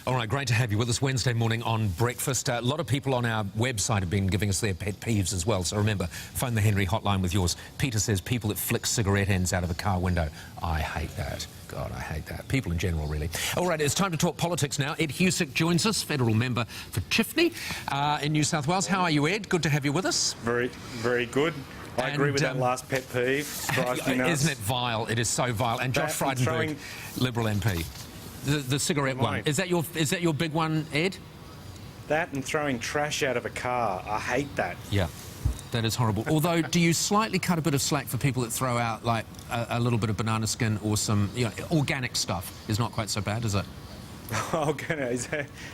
All right, great to have you with us Wednesday morning on Breakfast. A lot of people on our website have been giving us their pet peeves as well. So remember, phone the Henry hotline with yours. Peter says people that flick cigarette ends out of a car window. I hate that. God, I hate that. People in general, really. All right, it's time to talk politics now. Ed Husic joins us, federal member for Chifney in New South Wales. How are you, Ed? Good to have you with us. Very, very good. I agree with that last pet peeve. Isn't it vile? It is so vile. And Josh Frydenberg, Liberal MP. The cigarette one. Is that your big one, Ed? That and throwing trash out of a car. I hate that. Yeah, that is horrible. Although, do you slightly cut a bit of slack for people that throw out like a little bit of banana skin or some, organic stuff? Is not quite so bad, is it? Yeah,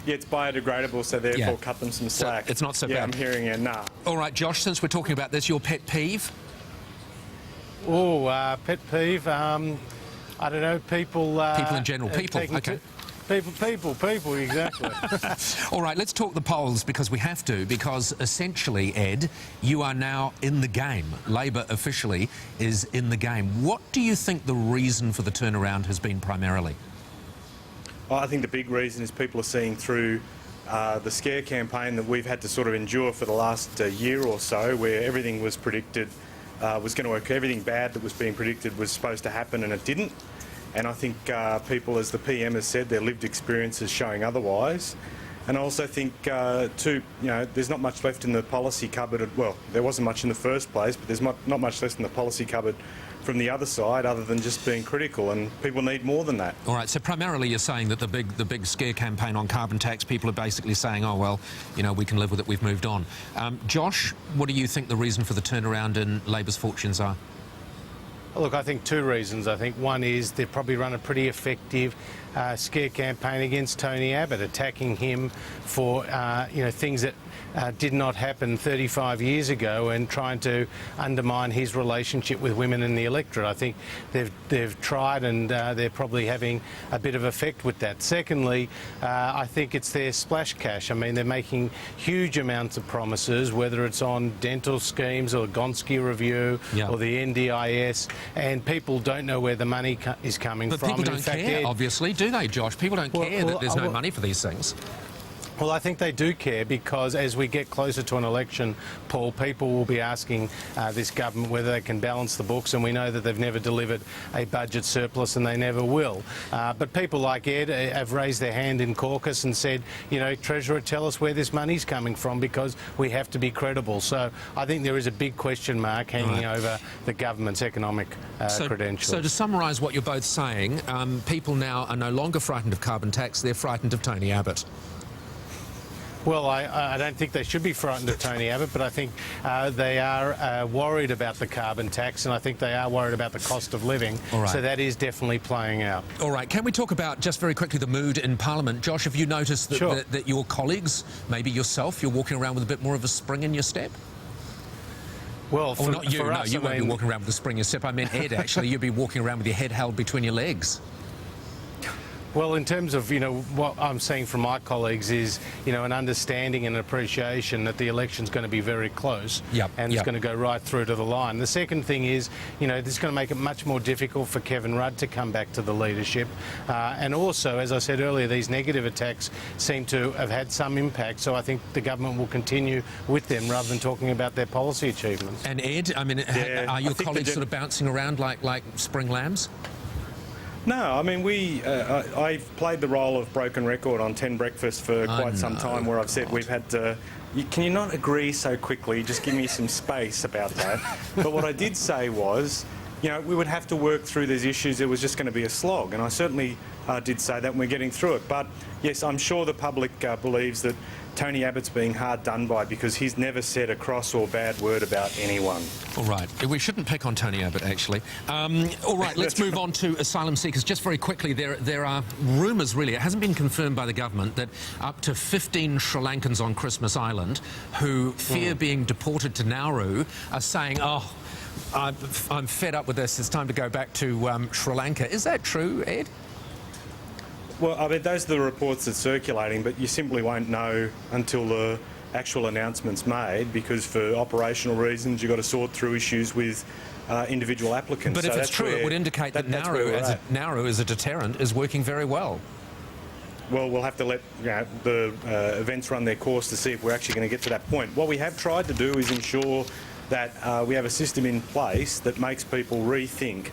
it's biodegradable, so therefore cut them some slack. So it's not so bad. Yeah, I'm hearing it. Nah. All right, Josh. Since we're talking about this, your pet peeve? Oh, pet peeve. I don't know, people... people in general. People, okay. People, exactly. All right, let's talk the polls, because we have to, because essentially, Ed, you are now in the game. Labor officially is in the game. What do you think the reason for the turnaround has been primarily? Well, I think the big reason is people are seeing through the scare campaign that we've had to sort of endure for the last year or so, where everything was predicted was going to work. Everything bad that was being predicted was supposed to happen, and it didn't. And I think people, as the PM has said, their lived experience is showing otherwise. And I also think, too, there's not much left in the policy cupboard. Well, there wasn't much in the first place, but there's not much left in the policy cupboard from the other side, other than just being critical, and people need more than that. All right, so primarily you're saying that the big scare campaign on carbon tax, people are basically saying, oh, well, we can live with it, we've moved on. Josh, what do you think the reason for the turnaround in Labor's fortunes are? Look, I think two reasons. I think one is they've probably run a pretty effective scare campaign against Tony Abbott, attacking him for things that did not happen 35 years ago, and trying to undermine his relationship with women in the electorate. I think they've tried, and they're probably having a bit of effect with that. Secondly, I think it's their splash cash. I mean, they're making huge amounts of promises, whether it's on dental schemes or the Gonski Review or the NDIS, and people don't know where the money is coming from. But people don't care, obviously, do they, Josh? People don't care that there's no money for these things. Well, I think they do care, because as we get closer to an election, Paul, people will be asking this government whether they can balance the books, and we know that they've never delivered a budget surplus, and they never will. But people like Ed have raised their hand in caucus and said, Treasurer, tell us where this money's coming from, because we have to be credible. So I think there is a big question mark hanging over the government's economic credentials. So to summarise what you're both saying, people now are no longer frightened of carbon tax, they're frightened of Tony Abbott. Well, I don't think they should be frightened of Tony Abbott, but I think they are worried about the carbon tax, and I think they are worried about the cost of living. So that is definitely playing out. All right. Can we talk about, just very quickly, the mood in Parliament? Josh, have you noticed that, that your colleagues, maybe yourself, you're walking around with a bit more of a spring in your step? Well, not you. No, you won't be walking around with a spring in your step. I meant Ed, actually. You'd be walking around with your head held between your legs. Well, in terms of, what I'm seeing from my colleagues is, an understanding and appreciation that the election's going to be very close and it's going to go right through to the line. The second thing is, this is going to make it much more difficult for Kevin Rudd to come back to the leadership. And also, as I said earlier, these negative attacks seem to have had some impact, so I think the government will continue with them rather than talking about their policy achievements. And Ed, I mean, are your colleagues sort of bouncing around like spring lambs? No, I mean, I've played the role of broken record on 10 Breakfast for quite some time, where I've said we've had to... Can you not agree so quickly? Just give me some space about that. But what I did say was, we would have to work through these issues. It was just going to be a slog, and I certainly did say that, and we're getting through it. But, yes, I'm sure the public believes that Tony Abbott's being hard done by, because he's never said a cross or bad word about anyone. All right. We shouldn't pick on Tony Abbott, actually. All right, let's move on to asylum seekers. Just very quickly, there are rumours, really, it hasn't been confirmed by the government, that up to 15 Sri Lankans on Christmas Island who fear being deported to Nauru are saying, oh, I'm fed up with this, it's time to go back to Sri Lanka. Is that true, Ed? Well, I mean, those are the reports that's circulating, but you simply won't know until the actual announcement's made, because for operational reasons you've got to sort through issues with individual applicants. But if it's true, it would indicate that Nauru as a deterrent is working very well. well, we'll have to let the events run their course to see if we're actually going to get to that point. What we have tried to do is ensure that we have a system in place that makes people rethink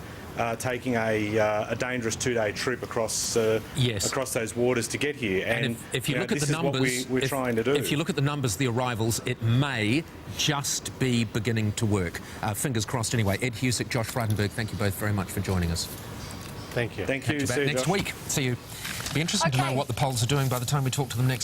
taking a dangerous 2-day trip across across those waters to get here. And if you look at the numbers, we're trying to do. If you look at the numbers, the arrivals, it may just be beginning to work. Fingers crossed anyway. Ed Husic, Josh Frydenberg, thank you both very much for joining us. Thank you. Thank you. Catch you back next week. See you. Be interesting to know what the polls are doing by the time we talk to them next